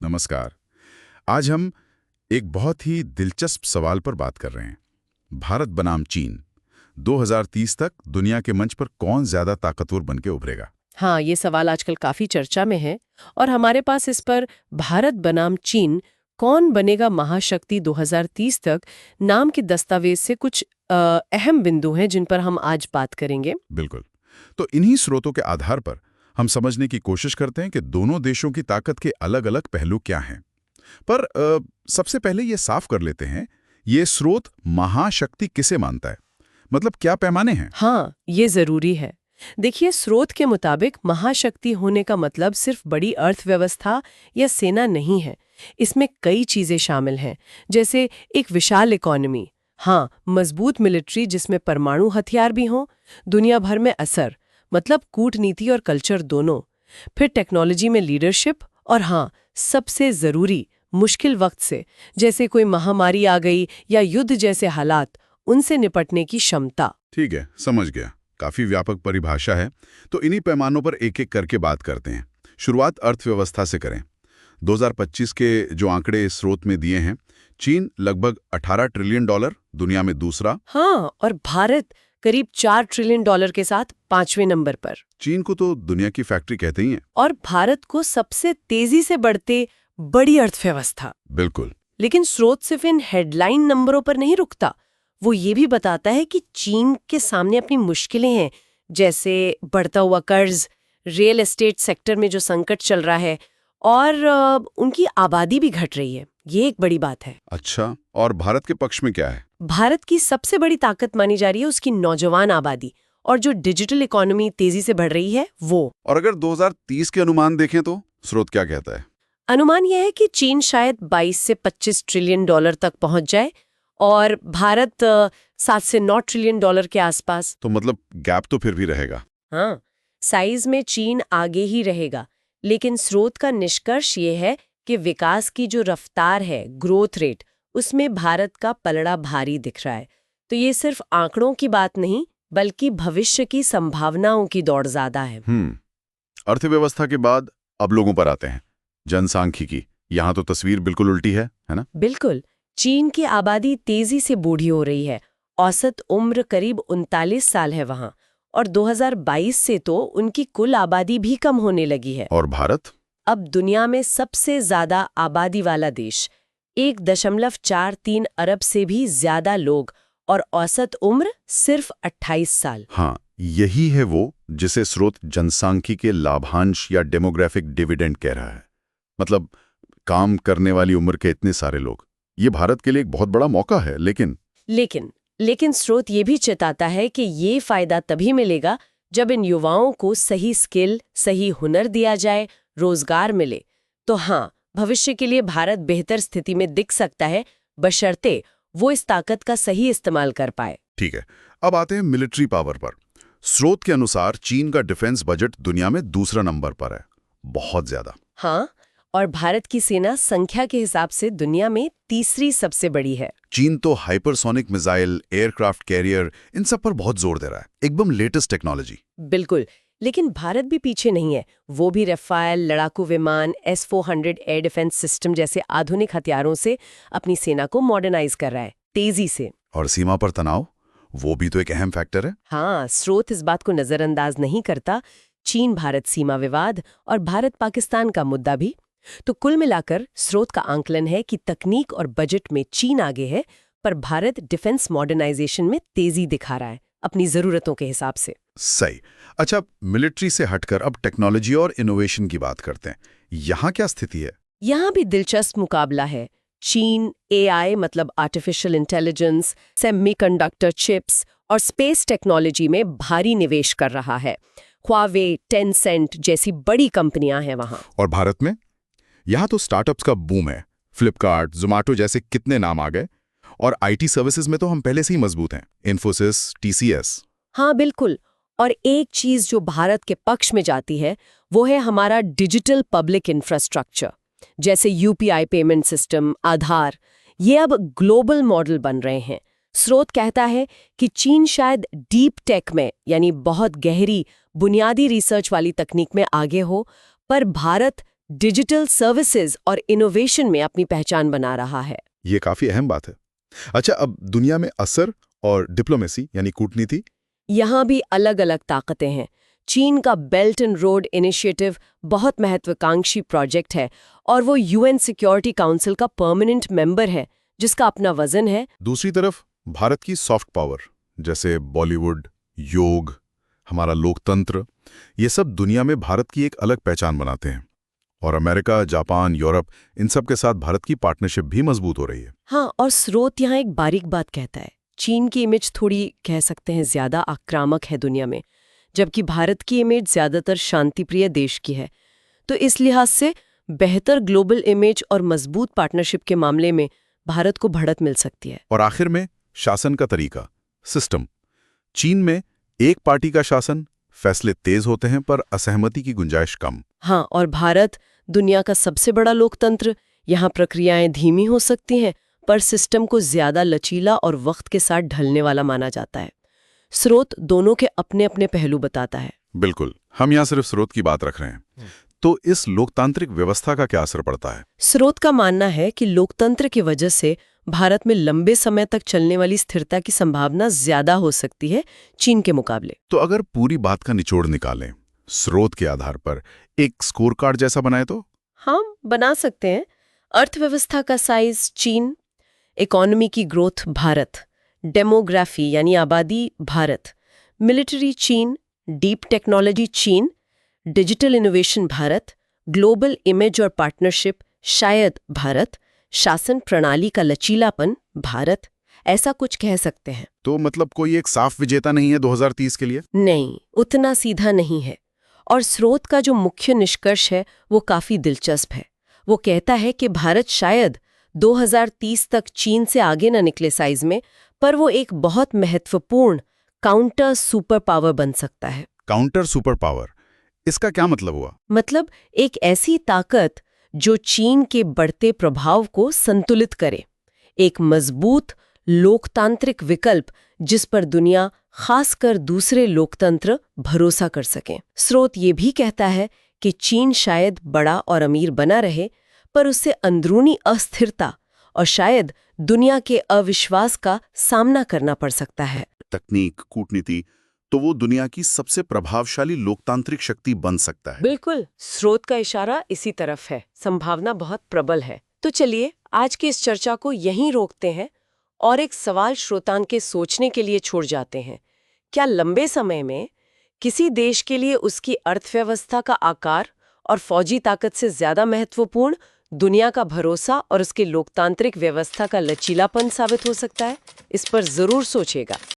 नमस्कार। आज हम एक बहुत ही दिलचस्प सवाल पर बात कर रहे हैं। भारत बनाम चीन 2030 तक दुनिया के मंच पर कौन ज्यादा ताकतवर बनके उभरेगा? हाँ, ये सवाल आजकल काफी चर्चा में है और हमारे पास इस पर भारत बनाम चीन कौन बनेगा महाशक्ति 2030 तक नाम के दस्तावेज से कुछ अहम बिंदु हैं जिन पर हम आज बात करेंगे। बिल्कुल। तो इन्हीं स्रोतों के आधार पर हम समझने की कोशिश करते हैं कि दोनों देशों की ताकत के अलग-अलग पहलू क्या हैं। पर सबसे पहले ये साफ कर लेते हैं, ये स्रोत महाशक्ति किसे मानता है? मतलब क्या पैमाने हैं? हाँ, ये जरूरी है। देखिए, स्रोत के मुताबिक महाशक्ति होने का मतलब सिर्फ बड़ी अर्थव्यवस्था या सेना नहीं है। इसमें कई चीजें शामिल हैं, जैसे एक विशाल इकोनॉमी, हाँ, मजबूत मिलिट्री जिसमें परमाणु हथियार भी हों, दुनिया भर में असर, मतलब कूटनीति और कल्चर दोनों, फिर टेक्नोलॉजी में लीडरशिप, और हाँ, सबसे जरूरी मुश्किल वक्त से, जैसे कोई महामारी आ गई या युद्ध जैसे हालात, उनसे निपटने की क्षमता। ठीक है, समझ गया। काफी व्यापक परिभाषा है। तो इन्हीं पैमानों पर एक-एक करके बात करते हैं। शुरुआत अर्थव्यवस्था से करें। 2025 के जो आंकड़े इस स्रोत में दिए हैं, चीन लगभग $18 ट्रिलियन, दुनिया में दूसरा। हाँ, और भारत करीब $4 ट्रिलियन के साथ 5वें नंबर पर। चीन को तो दुनिया की फैक्ट्री कहते ही हैं। और भारत को सबसे तेजी से बढ़ते बड़ी अर्थव्यवस्था। बिल्कुल। लेकिन स्रोत सिर्फ इन हेडलाइन नंबरों पर नहीं रुकता, वो ये भी बताता है कि चीन के सामने अपनी मुश्किलें हैं, जैसे बढ़ता हुआ कर्ज, रियल एस्टेट सेक्टर में जो संकट चल रहा है, और उनकी आबादी भी घट रही है। ये एक बड़ी बात है। अच्छा, और भारत के पक्ष में क्या है? भारत की सबसे बड़ी ताकत मानी जा रही है उसकी नौजवान आबादी, और जो डिजिटल इकोनॉमी तेजी से बढ़ रही है वो। और अगर 2030 के अनुमान देखें तो स्रोत क्या कहता है? अनुमान यह है कि चीन शायद 22 से 25 ट्रिलियन डॉलर तक पहुंच जाए और भारत 7 से 9 ट्रिलियन डॉलर के आसपास। तो मतलब गैप तो फिर भी रहेगा। हाँ, साइज में चीन आगे ही रहेगा, लेकिन स्रोत का निष्कर्ष ये है कि विकास की जो रफ्तार है, ग्रोथ रेट, उसमें भारत का पलड़ा भारी दिख रहा है। तो ये सिर्फ आंकड़ों की बात नहीं, बल्कि भविष्य की संभावनाओं की दौड़ ज्यादा है। अर्थव्यवस्था के बाद अब लोगों पर आते हैं। जनसांख्यिकी, यहाँ तो तस्वीर बिल्कुल उल्टी है ना? बिल्कुल। चीन की आबादी तेजी से बूढ़ी हो रही है। औसत उम्र करीब 39 साल है वहाँ, और 2022 से तो उनकी कुल आबादी भी कम होने लगी है। और भारत? अब दुनिया में सबसे ज्यादा आबादी वाला देश, 1.43 अरब से भी ज्यादा लोग, और औसत उम्र सिर्फ 28 साल। हाँ, यही है वो जिसे स्रोत जनसांख्यिकी के लाभांश या डेमोग्राफिक डिविडेंड कह रहा है। मतलब काम करने वाली उम्र के इतने सारे लोग, ये भारत के लिए एक बहुत बड़ा मौका है। लेकिन स्रोत ये भी चेताता है कि ये फायदा तभी मिलेगा जब इन युवाओं को सही स्किल, सही हुनर दिया जाए, रोजगार मिले। तो हाँ, भविष्य के लिए भारत बेहतर स्थिति में दिख सकता है, बशर्ते वो इस ताकत का सही इस्तेमाल कर पाए। ठीक है, अब आते हैं मिलिट्री पावर पर। स्रोत के अनुसार चीन का डिफेंस बजट दुनिया में दूसरा नंबर पर है, बहुत ज्यादा। हाँ, और भारत की सेना संख्या के हिसाब से दुनिया में तीसरी सबसे बड़ी है। चीन तो हाइपरसोनिक मिसाइल, एयरक्राफ्ट कैरियर, इन सब पर बहुत जोर दे रहा है, एकदम लेटेस्ट टेक्नोलॉजी। बिल्कुल, लेकिन भारत भी पीछे नहीं है। वो भी रफाल, लड़ाकू विमान, S-400 एयर डिफेंस सिस्टम जैसे आधुनिक हथियारों से अपनी सेना को मॉडर्नाइज कर रहा है, तेजी से। और सीमा पर तनाव, वो भी तो एक अहम फैक्टर है। हाँ, स्रोत इस बात को नजरअंदाज नहीं करता। चीन भारत सीमा विवाद और भारत पाकिस्तान का मुद्दा भी। तो कुल मिलाकर स्रोत का आंकलन है कि तकनीक और बजट में चीन आगे है, पर भारत डिफेंस मॉडर्नाइजेशन में तेजी दिखा रहा है, अपनी जरूरतों के हिसाब से। सही। अच्छा, मिलिट्री से हटकर अब टेक्नोलॉजी और इनोवेशन की बात करते हैं। यहाँ क्या स्थिति है? यहाँ भी दिलचस्प मुकाबला है। चीन AI मतलब आर्टिफिशियल इंटेलिजेंस, सेमीकंडक्टर चिप्स और स्पेस टेक्नोलॉजी में भारी निवेश कर रहा है। ह्वावे, टेंसेंट जैसी बड़ी कंपनियां हैं वहाँ। और भारत में? यहाँ तो स्टार्टअप्स का बूम है। फ्लिपकार्ट, जोमेटो जैसे कितने नाम आ गए। और IT सर्विसेज में तो हम पहले से ही मजबूत हैं, इन्फोसिस, TCS। हाँ बिल्कुल। और एक चीज जो भारत के पक्ष में जाती है वो है हमारा डिजिटल पब्लिक इंफ्रास्ट्रक्चर, जैसे UPI पेमेंट सिस्टम, आधार। ये अब ग्लोबल मॉडल बन रहे हैं। स्रोत कहता है कि चीन शायद डीप टेक में यानी बहुत गहरी बुनियादी रिसर्च वाली तकनीक में आगे हो, पर भारत डिजिटल सर्विसेज और इनोवेशन में अपनी पहचान बना रहा है। ये काफी अहम बात है। अच्छा, अब दुनिया में असर और डिप्लोमेसी यानी कूटनीति, यहाँ भी अलग अलग ताकतें हैं। चीन का बेल्ट एंड रोड इनिशिएटिव बहुत महत्वाकांक्षी प्रोजेक्ट है और वो यूएन सिक्योरिटी काउंसिल का परमानेंट मेंबर है, जिसका अपना वजन है। दूसरी तरफ भारत की सॉफ्ट पावर जैसे बॉलीवुड, योग, हमारा लोकतंत्र, ये सब दुनिया में भारत की एक अलग पहचान बनाते हैं। और अमेरिका, जापान, यूरोप, इन सब के साथ भारत की पार्टनरशिप भी मजबूत हो रही है। हाँ, और स्रोत यहाँ एक बारीक बात कहता है। चीन की इमेज थोड़ी कह सकते हैं ज्यादा आक्रामक है दुनिया में, जबकि भारत की इमेज ज्यादातर शांतिप्रिय देश की है। तो इस लिहाज से बेहतर ग्लोबल इमेज और मजबूत पार्टनरशिप के मामले में भारत को बढ़त मिल सकती है। और आखिर में शासन का तरीका, सिस्टम। चीन में एक पार्टी का शासन, फैसले तेज होते हैं पर असहमति की गुंजाइश कम। हाँ, और भारत दुनिया का सबसे बड़ा लोकतंत्र, यहाँ प्रक्रियाएं धीमी हो सकती हैं पर सिस्टम को ज्यादा लचीला और वक्त के साथ ढलने वाला माना जाता है। स्रोत दोनों के अपने अपने पहलू बताता है। बिल्कुल, हम यहाँ सिर्फ स्रोत की बात रख रहे हैं। तो इस लोकतांत्रिक व्यवस्था का क्या असर पड़ता है? स्रोत का मानना है कि लोकतंत्र की वजह से भारत में लंबे समय तक चलने वाली स्थिरता की संभावना ज्यादा हो सकती है चीन के मुकाबले। तो अगर पूरी बात का निचोड़ निकालें, स्रोत के आधार पर एक स्कोर कार्ड जैसा बनाए तो? हाँ, बना सकते हैं। अर्थव्यवस्था का साइज चीन, इकोनॉमी की ग्रोथ भारत, डेमोग्राफी यानी आबादी भारत, मिलिट्री चीन, डीप टेक्नोलॉजी चीन, digital innovation Bharat, global image और पार्टनरशिप शायद भारत, शासन प्रणाली का लचीलापन भारत, ऐसा कुछ कह सकते हैं। तो मतलब कोई एक साफ विजेता नहीं है 2030 के लिए? नहीं, उतना सीधा नहीं है। और स्रोत का जो मुख्य निष्कर्ष है वो काफी दिलचस्प है। वो कहता है कि भारत शायद 2030 तक चीन से आगे न निकले साइज में, पर वो एक बहुत महत्वपूर्ण काउंटर सुपर पावर बन सकता है। काउंटर सुपर पावर, इसका क्या मतलब हुआ? मतलब एक ऐसी ताकत जो चीन के बढ़ते प्रभाव को संतुलित करे, एक मजबूत लोकतांत्रिक विकल्प जिस पर दुनिया, खासकर दूसरे लोकतंत्र, भरोसा कर सकें। स्रोत ये भी कहता है कि चीन शायद बड़ा और अमीर बना रहे, पर उससे अंदरूनी अस्थिरता और शायद दुनिया के अविश्वास का सामना करना पड़ सकता है। तकनीक, कूटनीति, तो वो दुनिया की सबसे प्रभावशाली लोकतांत्रिक शक्ति बन सकता है। बिल्कुल, स्रोत का इशारा इसी तरफ है। संभावना बहुत प्रबल है। तो चलिए आज की इस चर्चा को यहीं रोकते हैं और एक सवाल श्रोतान के सोचने के लिए छोड़ जाते हैं। क्या लंबे समय में किसी देश के लिए उसकी अर्थव्यवस्था का आकार और फौजी ताकत से ज्यादा महत्वपूर्ण दुनिया का भरोसा और उसकी लोकतांत्रिक व्यवस्था का लचीलापन साबित हो सकता है? इस पर जरूर सोचिएगा।